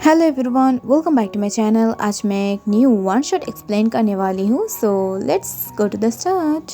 Hello everyone, welcome back to my channel. आज मैं एक न्यू वन शॉट एक्सप्लेन करने वाली हूँ। So let's go to the start.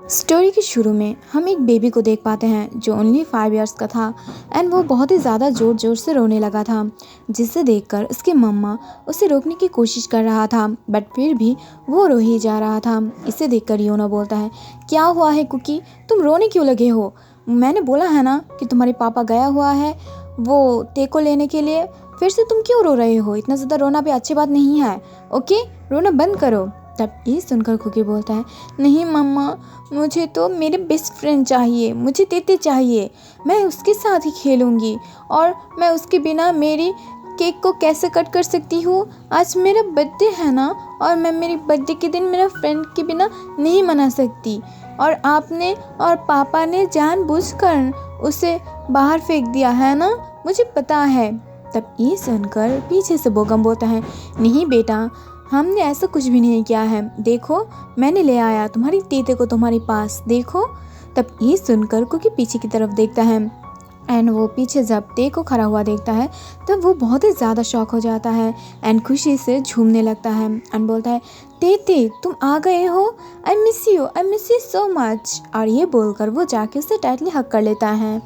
Story के शुरू में हम एक बेबी को देख पाते हैं जो ओनली 5 इयर्स का था एंड वो बहुत ही ज़्यादा ज़ोर ज़ोर से रोने लगा था, जिसे देखकर उसकी मम्मा उसे रोकने की कोशिश कर रहा था, बट फिर भी वो रो ही जा रहा था। इसे देखकर योना बोलता है, क्या हुआ है कुकी, तुम रोने क्यों लगे हो? मैंने बोला है ना कि तुम्हारे पापा गया हुआ है वो टे को लेने के लिए, फिर से तुम क्यों रो रहे हो? इतना ज़्यादा रोना भी अच्छी बात नहीं है, ओके? रोना बंद करो। तब ये सुनकर कुकी बोलता है, नहीं मम्मा, मुझे तो मेरे बेस्ट फ्रेंड चाहिए, मुझे तेते चाहिए, मैं उसके साथ ही खेलूँगी और मैं उसके बिना मेरी केक को कैसे कट कर सकती हूँ? आज मेरा बर्थडे है ना, और मैं मेरी बर्थडे के दिन मेरा फ्रेंड के बिना नहीं मना सकती, और आपने और पापा ने जानबूझकर उसे बाहर फेंक दिया है ना, मुझे पता है। तब ये सुनकर पीछे से बोगम बोलता है, नहीं बेटा, हमने ऐसा कुछ भी नहीं किया है, देखो मैंने ले आया तुम्हारी तेते को तुम्हारे पास, देखो। तब ये सुनकर कुकी पीछे की तरफ देखता है एंड वो पीछे जब ते को खड़ा हुआ देखता है तब वो बहुत ही ज़्यादा शॉक हो जाता है एंड खुशी से झूमने लगता है एंड बोलता है, ते तुम आ गए हो, आई मिस यू सो मच। और ये बोलकर वो जाके उसे टाइटली हक कर लेता है।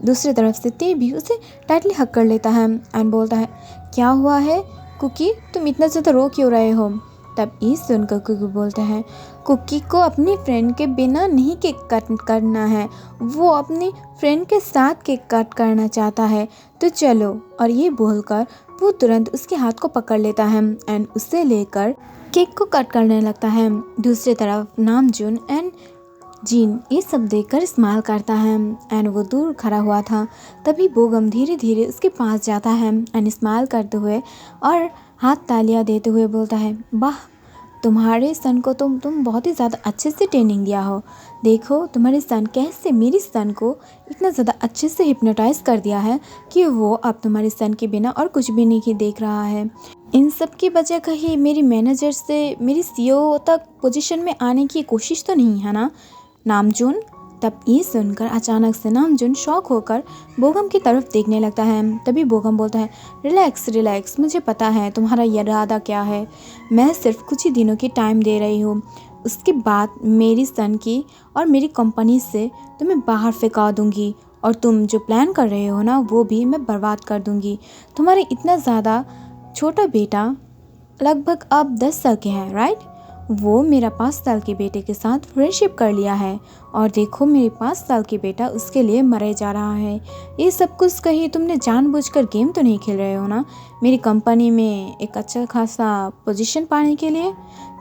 दूसरी तरफ से ते भी उसे टाइटली हक कर लेता है एंड बोलता है, क्या हुआ है कुकी, तुम इतना ज़्यादा रो क्यों रहे हो? तब ये सुनकर कुकी बोलता है, कुकी को अपनी फ्रेंड के बिना नहीं केक कट करना है, वो अपनी फ्रेंड के साथ केक कट करना चाहता है, तो चलो। और ये बोलकर वो तुरंत उसके हाथ को पकड़ लेता है एंड उसे लेकर केक को कट करने लगता है। दूसरी तरफ नामजून एंड जीन ये सब देखकर स्माइल करता है एंड वो दूर खड़ा हुआ था। तभी बोगम धीरे धीरे उसके पास जाता है एंड स्माइल करते हुए और हाथ तालियां देते हुए बोलता है, वाह, तुम्हारे सन को तुम बहुत ही ज़्यादा अच्छे से ट्रेनिंग दिया हो, देखो तुम्हारे सन कैसे मेरी सन को इतना ज़्यादा अच्छे से हिप्नोटाइज कर दिया है कि वो अब तुम्हारे सन के बिना और कुछ भी नहीं देख रहा है। इन सब की वजह कहीं मेरी मैनेजर से मेरी सीईओ तक पोजीशन में आने की कोशिश तो नहीं है ना नामजून? तब ये सुनकर अचानक से नामजून शॉक होकर बोगम की तरफ देखने लगता है। तभी बोगम बोलता है, रिलैक्स, मुझे पता है तुम्हारा इरादा क्या है, मैं सिर्फ कुछ ही दिनों की टाइम दे रही हूँ, उसके बाद मेरी सन की और मेरी कंपनी से तुम्हें बाहर फेंका दूँगी और तुम जो प्लान कर रहे हो ना वो भी मैं बर्बाद कर दूँगी। तुम्हारे इतना ज़्यादा छोटा बेटा लगभग अब 10 साल के हैं, राइट? वो मेरा 5 साल के बेटे के साथ फ्रेंडशिप कर लिया है और देखो मेरे 5 साल के बेटा उसके लिए मरे जा रहा है। ये सब कुछ कहीं तुमने जानबूझकर गेम तो नहीं खेल रहे हो ना मेरी कंपनी में एक अच्छा खासा पोजीशन पाने के लिए?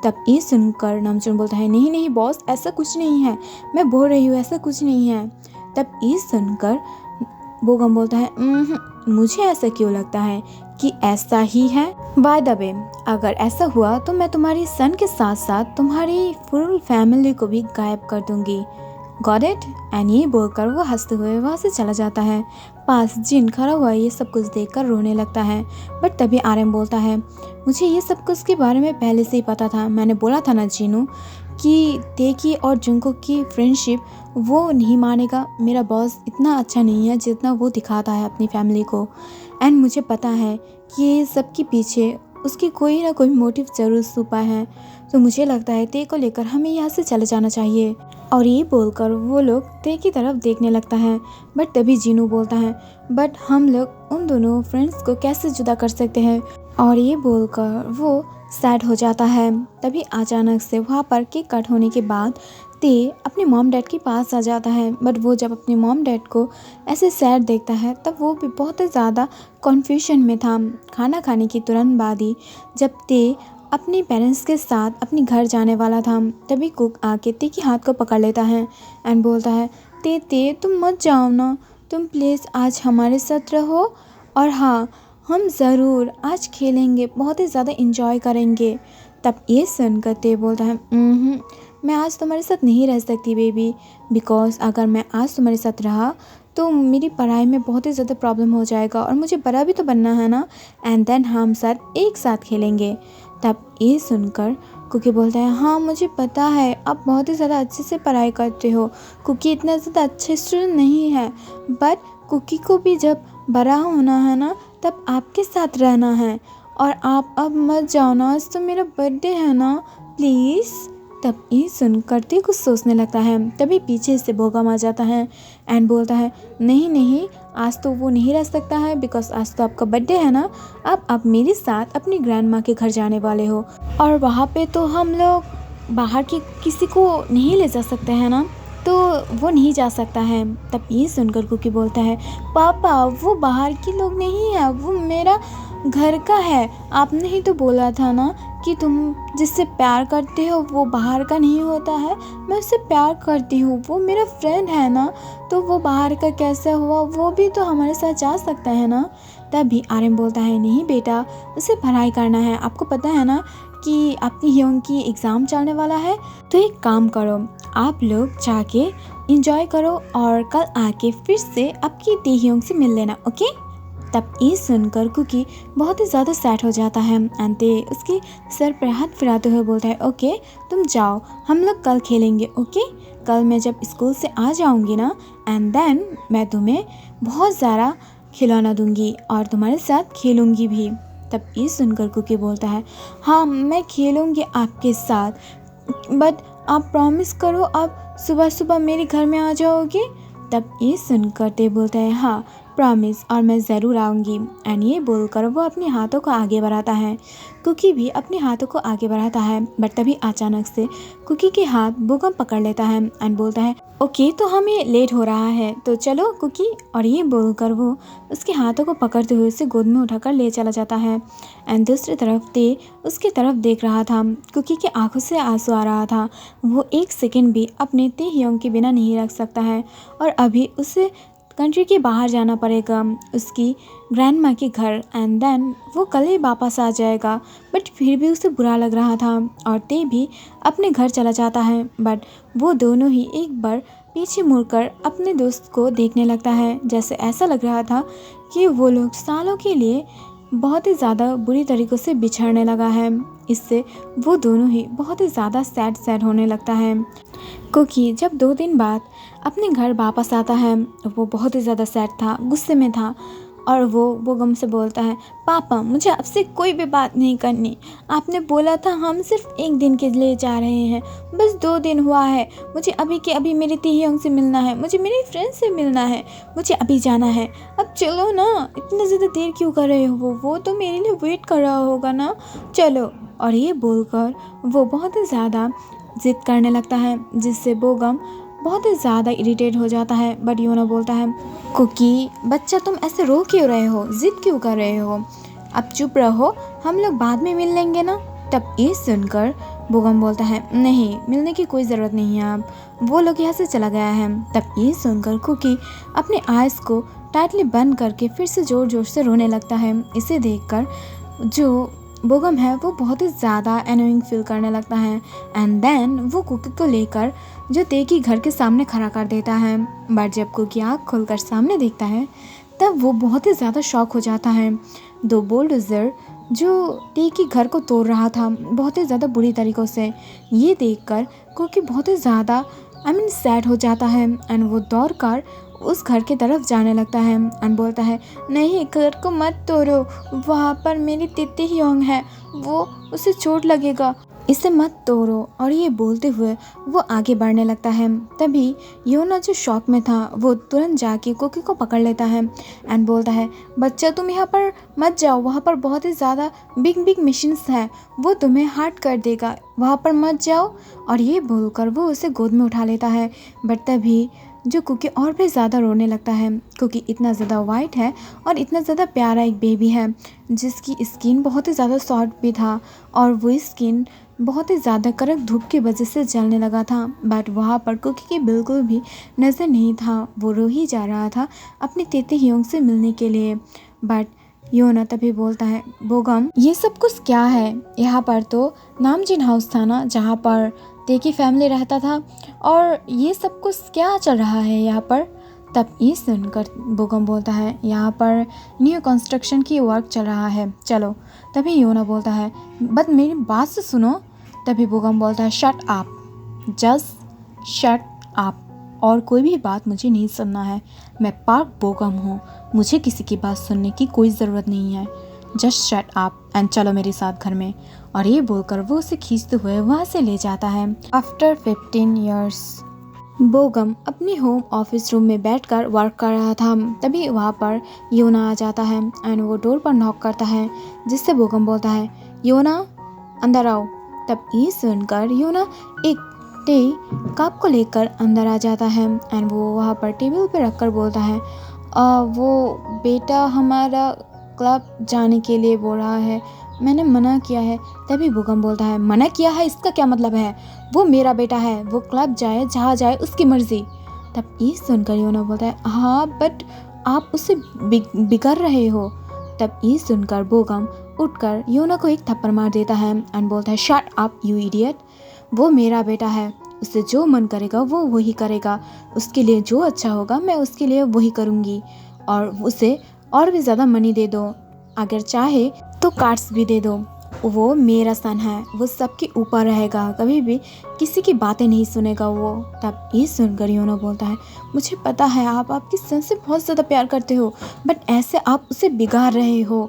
तब ये सुनकर नामचून बोलता है, नहीं बॉस, ऐसा कुछ नहीं है, मैं बोल रही हूँ ऐसा कुछ नहीं है। तब ये सुनकर बोगम बोलता है, मुझे ऐसा क्यों लगता है कि ऐसा ही है। बाय द वे, अगर ऐसा हुआ तो मैं तुम्हारी सन के साथ साथ तुम्हारी फुल फैमिली को भी गायब कर दूंगी, गॉट इट? एंड ये बोलकर वो हंसते हुए वहाँ से चला जाता है। पास जिन खड़ा हुआ ये सब कुछ देखकर रोने लगता है, बट तभी आरएम बोलता है, मुझे ये सब कुछ के बारे में पहले से ही पता था, मैंने बोला था ना जीनू कि तेकी और जुंको की फ्रेंडशिप वो नहीं मानेगा, मेरा बॉस इतना अच्छा नहीं है जितना वो दिखाता है अपनी फैमिली को, एंड मुझे पता है कि ये सब के पीछे उसकी कोई ना कोई मोटिव ज़रूर छुपा है, तो मुझे लगता है ते को लेकर हमें यहाँ से चले जाना चाहिए। और ये बोलकर वो लोग ते की तरफ देखने लगता है, बट तभी जीनू बोलता है, बट हम लोग उन दोनों फ्रेंड्स को कैसे जुदा कर सकते हैं? और ये बोलकर वो सैड हो जाता है। तभी अचानक से वहाँ पर केक कट होने के बाद ते अपने मॉम डैड के पास आ जाता है, बट वो जब अपने मॉम डैड को ऐसे सैड देखता है तब वो भी बहुत ही ज़्यादा कन्फ्यूजन में था। खाना खाने की तुरंत बाद ही जब ते अपने पेरेंट्स के साथ अपने घर जाने वाला था तभी कुक आके ते के हाथ को पकड़ लेता है एंड बोलता है, ते तुम मत जाओ ना, तुम प्लीज़ आज हमारे साथ रहो, और हाँ, हम ज़रूर आज खेलेंगे, बहुत ही ज़्यादा इंजॉय करेंगे। तब ये सुनकर ते बोलता है, मैं आज तुम्हारे साथ नहीं रह सकती बेबी, बिकॉज़ अगर मैं आज तुम्हारे साथ रहा तो मेरी पढ़ाई में बहुत ही ज़्यादा प्रॉब्लम हो जाएगा और मुझे बड़ा भी तो बनना है ना, एंड देन हम सब एक साथ खेलेंगे। तब ये सुनकर कुकी बोलता है, हाँ मुझे पता है आप बहुत ही ज़्यादा अच्छे से पढ़ाई करते हो, कुकी इतना ज़्यादा अच्छे स्टूडेंट नहीं है, बट कुकी को भी जब बड़ा होना है ना, तब आपके साथ रहना है और आप अब मत जाओ ना, आज तो मेरा बर्थडे है ना, प्लीज़। तब ये सुनकर ते कुछ सोचने लगता है। तभी पीछे से बोगम आ जाता है एंड बोलता है नहीं नहीं, आज तो वो नहीं रह सकता है बिकॉज आज तो आपका बर्थडे है ना। अब आप मेरे साथ अपनी ग्रैंड माँ के घर जाने वाले हो और वहाँ पे तो हम लोग बाहर की किसी को नहीं ले जा सकते हैं ना, तो वो नहीं जा सकता है। तब ये सुनकर कुकी बोलता है पापा वो बाहर के लोग नहीं है, वो मेरा घर का है। आपने ही तो बोला था ना कि तुम जिससे प्यार करते हो वो बाहर का नहीं होता है। मैं उससे प्यार करती हूँ, वो मेरा फ्रेंड है ना, तो वो बाहर का कैसे हुआ, वो भी तो हमारे साथ जा सकता है ना। तभी आर्यन बोलता है नहीं बेटा, उसे पढ़ाई करना है, आपको पता है ना कि आपकी ह्योंग की एग्ज़ाम चलने वाला है। तो एक काम करो, आप लोग जाके इंजॉय करो और कल आके फिर से आपकी टेह्योंग से मिल लेना, ओके। तब ये सुनकर कुकी बहुत ही ज़्यादा सैड हो जाता है एंड ते उसके सर पर हाथ फिराते हुए बोलता है ओके तुम जाओ, हम लोग कल खेलेंगे, ओके। कल मैं जब स्कूल से आ जाऊंगी ना एंड देन मैं तुम्हें बहुत ज़्यादा खिलौना दूंगी और तुम्हारे साथ खेलूंगी भी। तब ये सुनकर कुकी बोलता है हाँ मैं खेलूंगी आपके साथ, बट आप प्रॉमिस करो आप सुबह सुबह मेरे घर में आ जाओगे। तब ये सुनकर ते बोलता है हाँ प्रॉमिस, और मैं ज़रूर आऊँगी। एंड ये बोलकर वो अपने हाथों को आगे बढ़ाता है। कुकी भी अपने हाथों को आगे बढ़ाता है, बट तभी अचानक से कुकी के हाथ बोगम पकड़ लेता है एंड बोलता है ओके तो हमें लेट हो रहा है तो चलो कुकी। और ये बोलकर वो उसके हाथों को पकड़ते हुए उसे गोद में उठाकर ले चला जाता है। एंड दूसरी तरफ ते उसकी तरफ देख रहा था। कुकी की आंखों से आंसू आ रहा था। वो एक सेकंड भी अपने ते ह्योंग के बिना नहीं रख सकता है और अभी उसे कंट्री के बाहर जाना पड़ेगा उसकी ग्रैंड माँ के घर एंड देन वो कल ही वापस आ जाएगा। बट फिर भी उसे बुरा लग रहा था और ते भी अपने घर चला जाता है। बट वो दोनों ही एक बार पीछे मुड़कर अपने दोस्त को देखने लगता है, जैसे ऐसा लग रहा था कि वो लोग सालों के लिए बहुत ही ज़्यादा बुरी तरीक़ों से बिछड़ने लगा है। इससे वो दोनों ही बहुत ही ज़्यादा सैड होने लगता है। कुकी जब 2 दिन बाद अपने घर वापस आता है वो बहुत ही ज़्यादा सैड था, गुस्से में था और वो बोगम से बोलता है पापा मुझे आपसे कोई भी बात नहीं करनी, आपने बोला था हम सिर्फ 1 दिन के लिए जा रहे हैं, बस 2 दिन हुआ है, मुझे अभी के अभी मेरी टेह्योंग से मिलना है, मुझे मेरे फ्रेंड से मिलना है, मुझे अभी जाना है, अब चलो ना, इतना ज़्यादा देर क्यों कर रहे हो, वो तो मेरे लिए वेट कर रहा होगा ना, चलो। और ये बोलकर वो बहुत ही ज़्यादा ज़िद करने लगता है जिससे बोगम बहुत ही ज़्यादा इरिटेट हो जाता है। बट योना बोलता है कुकी बच्चा तुम ऐसे रो क्यों रहे हो, ज़िद क्यों कर रहे हो, अब चुप रहो, हम लोग बाद में मिल लेंगे ना। तब ये सुनकर बोगम बोलता है नहीं मिलने की कोई ज़रूरत नहीं है, अब वो लोग यहाँ से चला गया है। तब ये सुनकर कुकी अपने आइज़ को टाइटली बंद करके फिर से ज़ोर ज़ोर से रोने लगता है। इसे देखकर जो बोगम है वो बहुत ही ज़्यादा एनोइंग फील करने लगता है एंड देन वो कुकी को लेकर जो ते की घर के सामने खड़ा कर देता है। बट जब कुकी आँख खोलकर सामने देखता है तब वो बहुत ही ज़्यादा शॉक हो जाता है। 2 बुलडोज़र जो ते की घर को तोड़ रहा था बहुत ही ज़्यादा बुरी तरीक़ों से, ये देखकर कुकी बहुत ही ज़्यादा सैड हो जाता है एंड वो दौड़ कर उस घर की तरफ जाने लगता है एंड बोलता है नहीं घर को मत तोड़ो, वहाँ पर मेरी तित्ती ह्योंग है, वो उसे चोट लगेगा, इसे मत तोड़ो। और ये बोलते हुए वो आगे बढ़ने लगता है। तभी योना जो शॉक में था वो तुरंत जाके कुकी को पकड़ लेता है एंड बोलता है बच्चा तुम यहाँ पर मत जाओ, वहाँ पर बहुत ही ज़्यादा बिग मशीन्स है, वो तुम्हें हर्ट कर देगा, वहाँ पर मत जाओ। और ये बोलकर वो उसे गोद में उठा लेता है। बट तभी जो कुकी और भी ज़्यादा रोने लगता है। कुकी इतना ज़्यादा वाइट है और इतना ज़्यादा प्यारा एक बेबी है जिसकी स्किन बहुत ही ज़्यादा सॉफ्ट भी था और वो स्किन बहुत ही ज़्यादा कड़क धूप की वजह से जलने लगा था। बट वहाँ पर कुकी की बिल्कुल भी नज़र नहीं था, वो रो ही जा रहा था अपनी तित्ती ह्योंग से मिलने के लिए। बट योना तभी बोलता है बोगम ये सब कुछ क्या है, यहाँ पर तो नामजिन हाउस था ना जहाँ पर ते की फैमिली रहता था, और ये सब कुछ क्या चल रहा है यहाँ पर। तब ये सुनकर बोगम बोलता है यहाँ पर न्यू कंस्ट्रक्शन की वर्क चल रहा है, चलो। तभी योना बोलता है बट मेरी बात से सुनो। तभी बोगम बोलता है shut up, just shut up. और कोई भी बात मुझे नहीं सुनना है। मैं पार्क बोगम हूँ, मुझे किसी की बात सुनने की कोई ज़रूरत नहीं है। जस्ट शट अप एंड चलो मेरे साथ घर में। और ये बोलकर वो उसे खींचते हुए वहाँ से ले जाता है। आफ्टर 15 ईयर्स बोगम अपने होम ऑफिस रूम में बैठकर वर्क कर रहा था। तभी वहाँ पर योना आ जाता है एंड वो डोर पर नॉक करता है, जिससे बोगम बोलता है, योना अंदर आओ। तब ये सुनकर योना एक टे कप को लेकर अंदर आ जाता है एंड वो वहाँ पर टेबल पर रखकर बोलता है, वो बेटा हमारा क्लब जाने के लिए बोल रहा है, मैंने मना किया है। तभी बोगम बोलता है, मना किया है इसका क्या मतलब है? वो मेरा बेटा है, वो क्लब जाए जहाँ जाए उसकी मर्जी। तब ये सुनकर योना बोलता है, हाँ बट आप उसे बिगाड़ रहे हो। तब ये सुनकर बोगम उठकर योना को एक थप्पड़ मार देता है एंड बोलता है, शट अप यू इडियट। वो मेरा बेटा है, उससे जो मन करेगा वो वही करेगा, उसके लिए जो अच्छा होगा मैं उसके लिए वही करूँगी, और उसे और भी ज़्यादा मनी दे दो, अगर चाहे तो कार्ड्स भी दे दो। वो मेरा सन है, वो सबके ऊपर रहेगा, कभी भी किसी की बातें नहीं सुनेगा वो। तब ये सुनकर योना बोलता है, मुझे पता है आप आपकी सन से बहुत ज़्यादा प्यार करते हो, बट ऐसे आप उसे बिगाड़ रहे हो।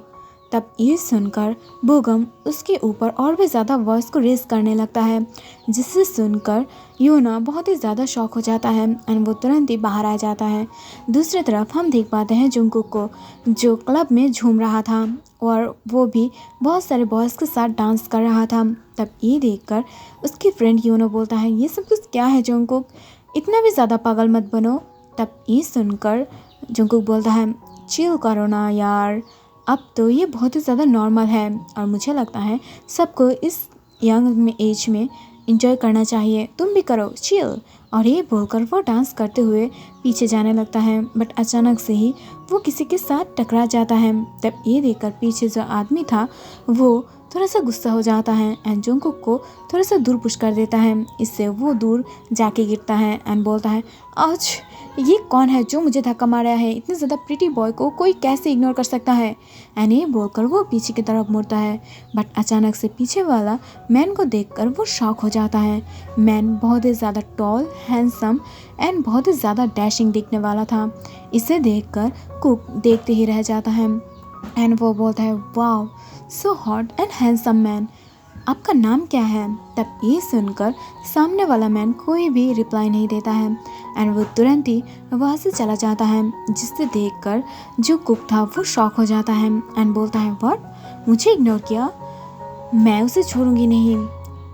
तब ये सुनकर बोगम उसके ऊपर और भी ज़्यादा वॉइस को रेज करने लगता है, जिसे सुनकर योना बहुत ही ज़्यादा शॉक हो जाता है एंड वो तुरंत ही बाहर आ जाता है। दूसरी तरफ हम देख पाते हैं जुंगकुक को, जो क्लब में झूम रहा था और वो भी बहुत सारे बॉयज़ के साथ डांस कर रहा था। तब ये देखकर उसकी फ्रेंड योना बोलता है, ये सब कुछ क्या है जुंगकुक, इतना भी ज़्यादा पागल मत बनो। तब ये सुनकर जुंगकुक बोलता है, चिल करो ना यार, अब तो ये बहुत ही ज़्यादा नॉर्मल है और मुझे लगता है सबको इस यंग एज में इंजॉय करना चाहिए, तुम भी करो चिल। और ये बोलकर वो डांस करते हुए पीछे जाने लगता है, बट अचानक से ही वो किसी के साथ टकरा जाता है। तब ये देखकर पीछे जो आदमी था वो थोड़ा सा गुस्सा हो जाता है एंड जुंगकुक को थोड़ा सा दूर पुश कर देता है। इससे वो दूर जाके गिरता है एंड बोलता है, आज ये कौन है जो मुझे धक्का मारा है? इतने ज़्यादा प्रिटी बॉय को कोई कैसे इग्नोर कर सकता है? एंड ये बोलकर वो पीछे की तरफ मुड़ता है, बट अचानक से पीछे वाला मैन को देखकर वो शॉक हो जाता है। मैन बहुत ही ज़्यादा टॉल, हैंडसम एंड बहुत ही ज़्यादा डैशिंग दिखने वाला था। इसे देखकर कुक देखते ही रह जाता है एंड वो बोलता है, wow so hot and handsome man, आपका नाम क्या है? तब ये सुनकर सामने वाला मैन कोई भी रिप्लाई नहीं देता है एंड वो तुरंत ही वहाँ से चला जाता है, जिससे देखकर जो कुक था वो शॉक हो जाता है एंड बोलता है, व्हाट, मुझे इग्नोर किया? मैं उसे छोड़ूंगी नहीं।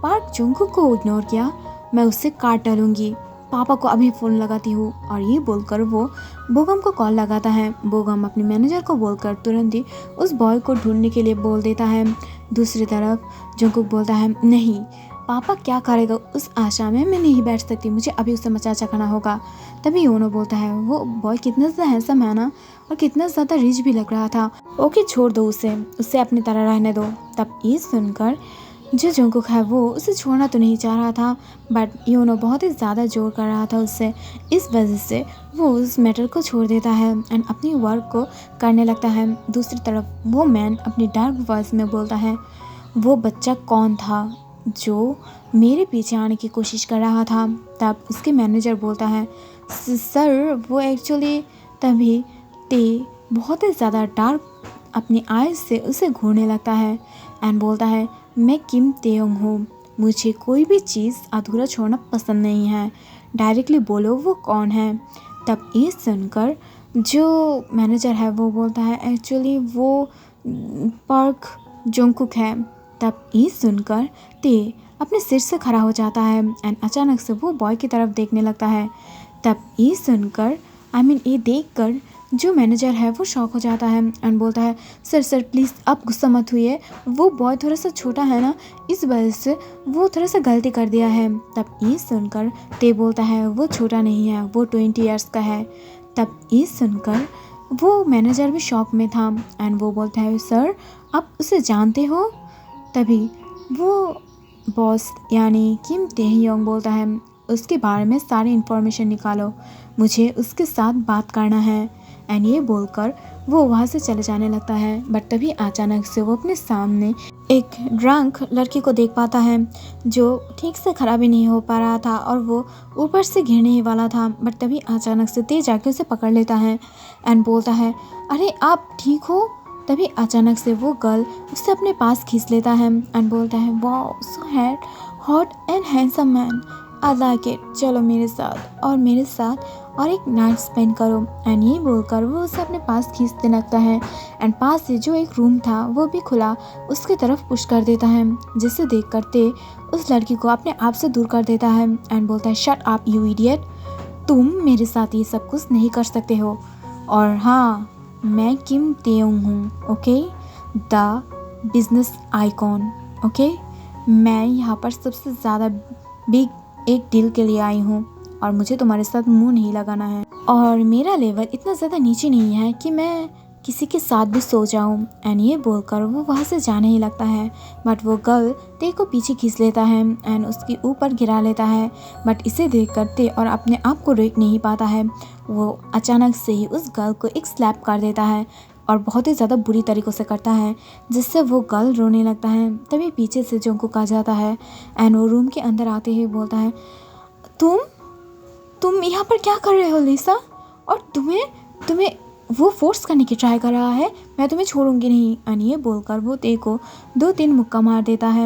पार्क जुंगकुक को इग्नोर किया, मैं उससे काट डालूंगी, पापा को अभी फ़ोन लगाती हूँ। और ये बोलकर वो बोगम को कॉल लगाता है। बोगम अपने मैनेजर को बोलकर तुरंत ही उस बॉय को ढूंढने के लिए बोल देता है। दूसरी तरफ जुंगकुक बोलता है, नहीं, पापा क्या करेगा उस आशा में मैं नहीं बैठ सकती, मुझे अभी उससे मचाचा करना होगा। तभी योनो बोलता है, वो बॉय कितना ज़्यादा हैंडसम है ना, और कितना ज़्यादा रिच भी लग रहा था, ओके छोड़ दो उसे अपनी तरह रहने दो। तब ये सुनकर जो जुंगकुक है वो उसे छोड़ना तो नहीं चाह रहा था, बट योनो बहुत ही ज़्यादा जोर कर रहा था उससे, इस वजह से वो उस मैटर को छोड़ देता है एंड अपनी वर्क को करने लगता है। दूसरी तरफ वो मैन अपनी डार्क वॉइस में बोलता है, वो बच्चा कौन था जो मेरे पीछे आने की कोशिश कर रहा था? तब उसके मैनेजर बोलता है, सर वो एक्चुअली, तभी ते बहुत ही ज़्यादा डार्क अपनी आइज़ से उसे घूरने लगता है एंड बोलता है, मैं किम तेयोंग हूँ, मुझे कोई भी चीज़ अधूरा छोड़ना पसंद नहीं है, डायरेक्टली बोलो वो कौन है। तब ये सुनकर जो मैनेजर है वो बोलता है, एक्चुअली वो पार्क जुंगकुक है। तब ये सुनकर ते अपने सिर से खड़ा हो जाता है एंड अचानक से वो बॉय की तरफ देखने लगता है। तब ये सुनकर ये देखकर जो मैनेजर है वो शॉक हो जाता है एंड बोलता है, सर प्लीज़ आप गुस्सा मत हुई, वो बॉय थोड़ा सा छोटा है ना, इस वजह से वो थोड़ा सा गलती कर दिया है। तब ये सुनकर ते बोलता है, वो छोटा नहीं है, वो 20 ईयर्स का है। तब ये सुनकर वो मैनेजर भी शॉक में था एंड वो बोलता है, सर आप उसे जानते हो? तभी वो बॉस यानी किम तेहयोंग बोलता है, उसके बारे में सारी इन्फॉर्मेशन निकालो, मुझे उसके साथ बात करना है। एंड ये बोलकर वो वहाँ से चले जाने लगता है। बट तभी अचानक से वो अपने सामने एक ड्रंक लड़की को देख पाता है जो ठीक से खड़ा भी नहीं हो पा रहा था और वो ऊपर से गिरने ही वाला था। बट तभी अचानक से तेज जाके उसे पकड़ लेता है एंड बोलता है, अरे आप ठीक हो? तभी अचानक से वो गर्ल उसे अपने पास खींच लेता है एंड बोलता है, wow so hot and handsome man, I like it, चलो मेरे साथ और एक नाइट स्पेंड करो। एंड ये बोलकर वो उसे अपने पास खींचने लगता है एंड पास से जो एक रूम था वो भी खुला उसकी तरफ पुश कर देता है, जिसे देख करते उस लड़की को अपने आप से दूर कर देता है एंड बोलता है, शट अप यू इडियट, तुम मेरे साथ ये सब कुछ नहीं कर सकते हो। और हाँ, मैं किम तेयोंग हूँ, okay, the business icon, okay. मैं यहाँ पर सबसे ज़्यादा बिग एक डील के लिए आई हूँ और मुझे तुम्हारे साथ मुंह नहीं लगाना है। और मेरा लेवल इतना ज़्यादा नीचे नहीं है कि मैं किसी के साथ भी सो जाऊँ। एंड ये बोलकर वो वहाँ से जाने ही लगता है। बट वो गर्ल ते को पीछे खींच लेता है एंड उसके ऊपर गिरा लेता है। बट इसे देख कर ते और अपने आप को रोक नहीं पाता है। वो अचानक से ही उस गर्ल को एक स्लैप कर देता है और बहुत ही ज़्यादा बुरी तरीक़ों से करता है, जिससे वो गर्ल रोने लगता है। तभी पीछे से जंगकुक आ जाता है एंड वो रूम के अंदर आते ही बोलता है, तुम यहाँ पर क्या कर रहे हो लिसा? और तुम्हें वो फोर्स करने की ट्राई कर रहा है, मैं तुम्हें छोड़ूंगी नहीं। एंड ये बोलकर वो ते को 2-3 मुक्का मार देता है।